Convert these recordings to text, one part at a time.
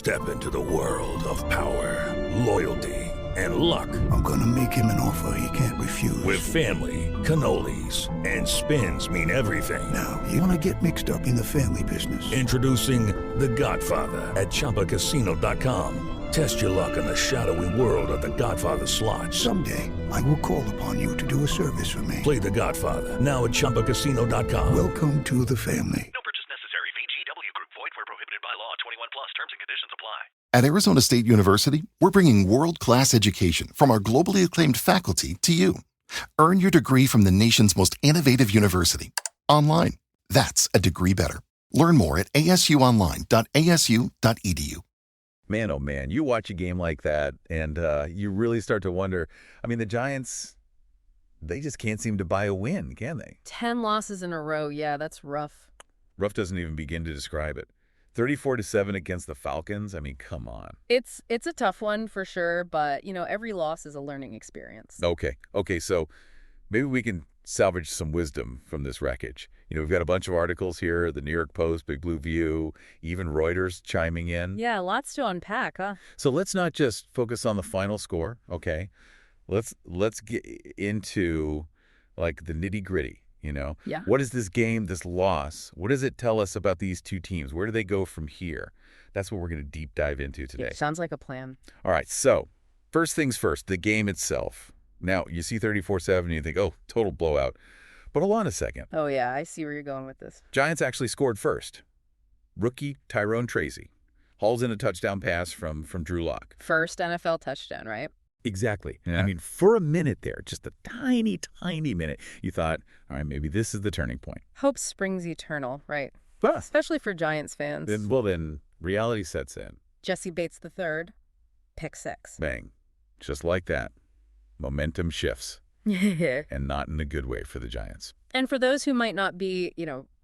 Step into the world of power, loyalty, and luck. I'm gonna make him an offer he can't refuse. With family, cannolis, and spins mean everything. Now, you wanna get mixed up in the family business. Introducing The Godfather at ChumbaCasino.com. Test your luck in the shadowy world of The Godfather slot. Someday, I will call upon you to do a service for me. Play The Godfather now at ChumbaCasino.com. Welcome to the family. No purchase necessary. VGW Group. Void where prohibited by law. 21 plus. Terms and conditions apply. At Arizona State University, we're bringing world-class education from our globally acclaimed faculty to you. Earn your degree from the nation's most innovative university. Online. That's a degree better. Learn more at asuonline.asu.edu. Man, oh man, you watch a game like that, and you really start to wonder. I mean, the Giants, they just can't seem to buy a win, can they? 10 losses in a row. Yeah, that's rough. Rough doesn't even begin to describe it. 34-7 against the Falcons. I mean, come on. It's a tough one for sure, but, every loss is a learning experience. Okay, so maybe we can salvage some wisdom from this wreckage. We've got a bunch of articles here, the New York Post, Big Blue View, even Reuters chiming in. Yeah, lots to unpack, huh? So let's not just focus on the final score, okay? Let's get into, like, the nitty-gritty, Yeah. What is this game, this loss? What does it tell us about these two teams? Where do they go from here? That's what we're going to deep dive into today. Yeah, sounds like a plan. All right, so first things first, the game itself. Now, you see 34-7 and you think, oh, total blowout. But hold on a second. Oh, yeah, I see where you're going with this. Giants actually scored first. Rookie Tyrone Tracy hauls in a touchdown pass from Drew Lock. First NFL touchdown, right? Exactly. Yeah. I mean, for a minute there, just a tiny, tiny minute, you thought, all right, maybe this is the turning point. Hope springs eternal, right? Well, Especially for Giants fans. then reality sets in. Jesse Bates III, pick 6. Bang. Just like that. Momentum shifts. And not in a good way for the Giants. And for those who might not be,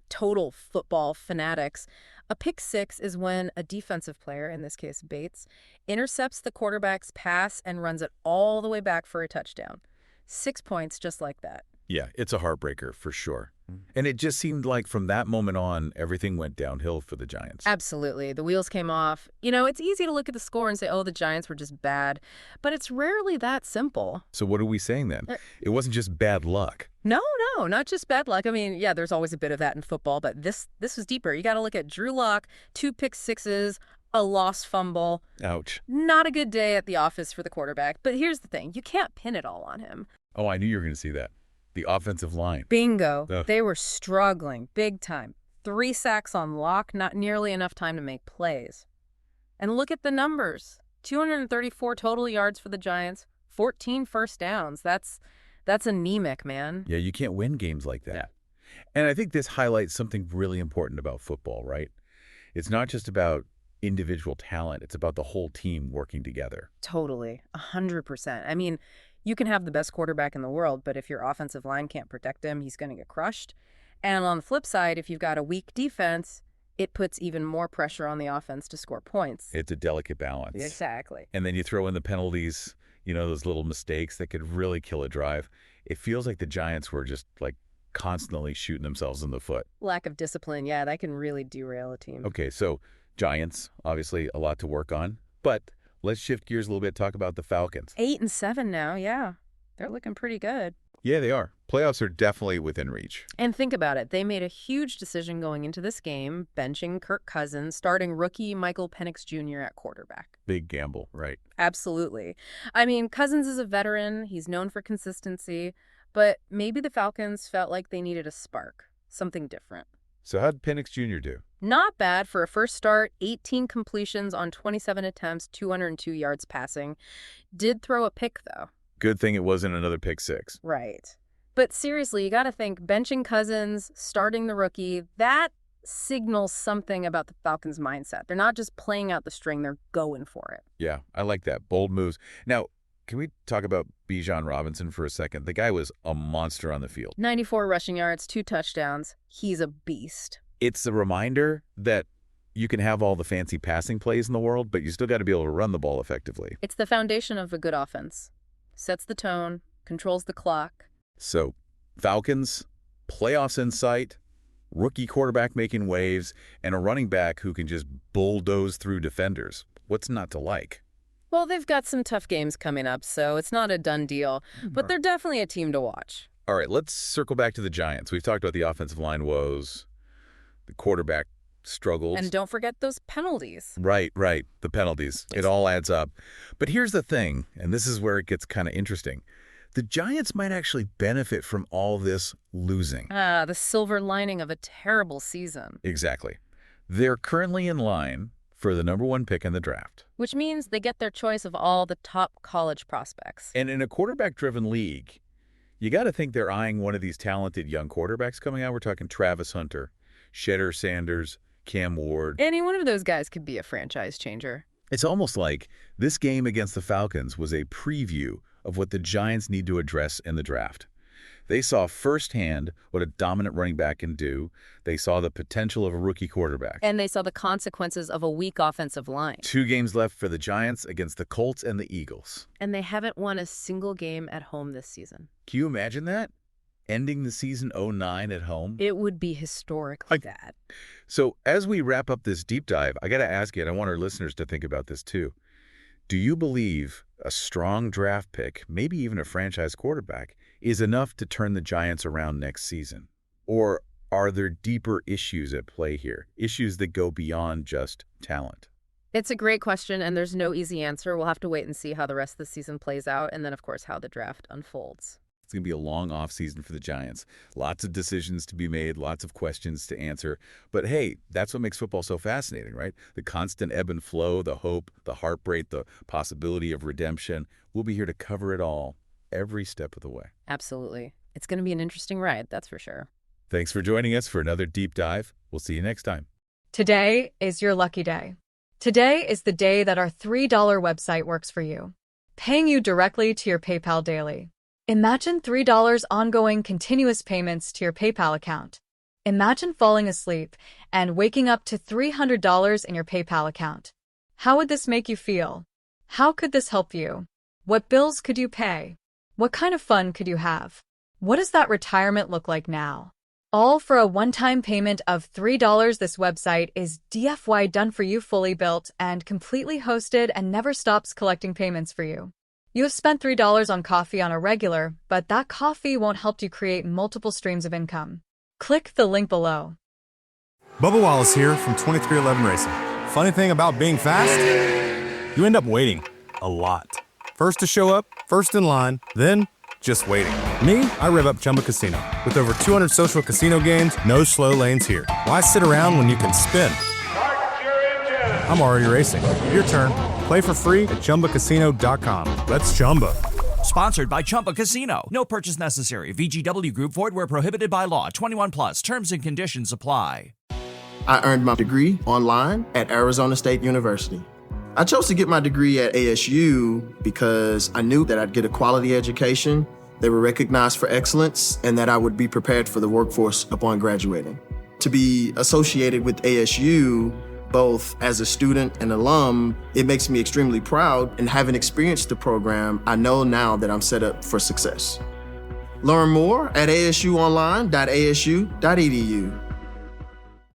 total football fanatics, a pick 6 is when a defensive player, in this case Bates, intercepts the quarterback's pass and runs it all the way back for a touchdown. 6 points just like that. Yeah, it's a heartbreaker for sure. And it just seemed like from that moment on, everything went downhill for the Giants. Absolutely. The wheels came off. It's easy to look at the score and say, oh, the Giants were just bad. But it's rarely that simple. So what are we saying then? It wasn't just bad luck. No, not just bad luck. I mean, yeah, there's always a bit of that in football, but this was deeper. You got to look at Drew Lock, 2 pick 6s, a lost fumble. Ouch. Not a good day at the office for the quarterback. But here's the thing. You can't pin it all on him. Oh, I knew you were going to see that. The offensive line. Bingo. Ugh. They were struggling big time. 3 sacks on Lock, not nearly enough time to make plays. And look at the numbers. 234 total yards for the Giants, 14 first downs. That's anemic, man. Yeah, you can't win games like that. Yeah. And I think this highlights something really important about football, right? It's not just about individual talent. It's about the whole team working together. Totally. 100%. I mean, you can have the best quarterback in the world, but if your offensive line can't protect him, he's going to get crushed. And on the flip side, if you've got a weak defense, it puts even more pressure on the offense to score points. It's a delicate balance. Exactly. And then you throw in the penalties, those little mistakes that could really kill a drive. It feels like the Giants were just like constantly shooting themselves in the foot. Lack of discipline, yeah, that can really derail a team. Okay, so Giants, obviously a lot to work on, but let's shift gears a little bit, talk about the Falcons. 8-7 now, yeah. They're looking pretty good. Yeah, they are. Playoffs are definitely within reach. And think about it. They made a huge decision going into this game, benching Kirk Cousins, starting rookie Michael Penix Jr. at quarterback. Big gamble, right? Absolutely. I mean, Cousins is a veteran. He's known for consistency. But maybe the Falcons felt like they needed a spark, something different. So how'd Penix Jr. do? Not bad for a first start, 18 completions on 27 attempts, 202 yards passing. Did throw a pick, though. Good thing it wasn't another pick 6. Right. But seriously, you got to think benching Cousins, starting the rookie, that signals something about the Falcons' mindset. They're not just playing out the string, they're going for it. Yeah, I like that. Bold moves. Now, can we talk about Bijan Robinson for a second? The guy was a monster on the field. 94 rushing yards, 2 touchdowns. He's a beast. It's a reminder that you can have all the fancy passing plays in the world, but you still got to be able to run the ball effectively. It's the foundation of a good offense. Sets the tone, controls the clock. So, Falcons, playoffs in sight. rookie quarterback making waves, and a running back who can just bulldoze through defenders. What's not to like? Well, they've got some tough games coming up, so it's not a done deal, but they're definitely a team to watch. All right, let's circle back to the Giants. We've talked about the offensive line woes, the quarterback struggles. And don't forget those penalties. Right. The penalties. It all adds up. But here's the thing, and this is where it gets kind of interesting. The Giants might actually benefit from all this losing. The silver lining of a terrible season. Exactly. They're currently in line for the #1 pick in the draft. Which means they get their choice of all the top college prospects. And in a quarterback-driven league, you got to think they're eyeing one of these talented young quarterbacks coming out. We're talking Travis Hunter, Shedder Sanders, Cam Ward. Any one of those guys could be a franchise changer. It's almost like this game against the Falcons was a preview of what the Giants need to address in the draft. They saw firsthand what a dominant running back can do. They saw the potential of a rookie quarterback. And they saw the consequences of a weak offensive line. 2 games left for the Giants against the Colts and the Eagles. And they haven't won a single game at home this season. Can you imagine that? Ending the season 0-9 at home? It would be historically bad. So as we wrap up this deep dive, I got to ask you, and I want our listeners to think about this too. Do you believe a strong draft pick, maybe even a franchise quarterback, is enough to turn the Giants around next season? Or are there deeper issues at play here? Issues that go beyond just talent? It's a great question, and there's no easy answer. We'll have to wait and see how the rest of the season plays out, and then, of course, how the draft unfolds. It's going to be a long offseason for the Giants. Lots of decisions to be made, lots of questions to answer. But hey, that's what makes football so fascinating, right? The constant ebb and flow, the hope, the heartbreak, the possibility of redemption. We'll be here to cover it all every step of the way. Absolutely. It's going to be an interesting ride, that's for sure. Thanks for joining us for another deep dive. We'll see you next time. Today is your lucky day. Today is the day that our $3 website works for you, paying you directly to your PayPal daily. Imagine $3 ongoing continuous payments to your PayPal account. Imagine falling asleep and waking up to $300 in your PayPal account. How would this make you feel? How could this help you? What bills could you pay? What kind of fun could you have? What does that retirement look like now? All for a one-time payment of $3. This website is DFY done for you, fully built and completely hosted, and never stops collecting payments for you. You have spent $3 on coffee on a regular, but that coffee won't help you create multiple streams of income. Click the link below. Bubba Wallace here from 2311 Racing. Funny thing about being fast, you end up waiting a lot. First to show up, first in line, then just waiting. Me, I rev up Chumba Casino. With over 200 social casino games, no slow lanes here. Why sit around when you can spin? I'm already racing. Your turn. Play for free at ChumbaCasino.com. Let's Chumba. Sponsored by Chumba Casino. No purchase necessary. VGW Group. Void where prohibited by law. 21 plus. Terms and conditions apply. I earned my degree online at Arizona State University. I chose to get my degree at ASU because I knew that I'd get a quality education, they were recognized for excellence, and that I would be prepared for the workforce upon graduating. To be associated with ASU, both as a student and alum, it makes me extremely proud, and having experienced the program, I know now that I'm set up for success. Learn more at asuonline.asu.edu.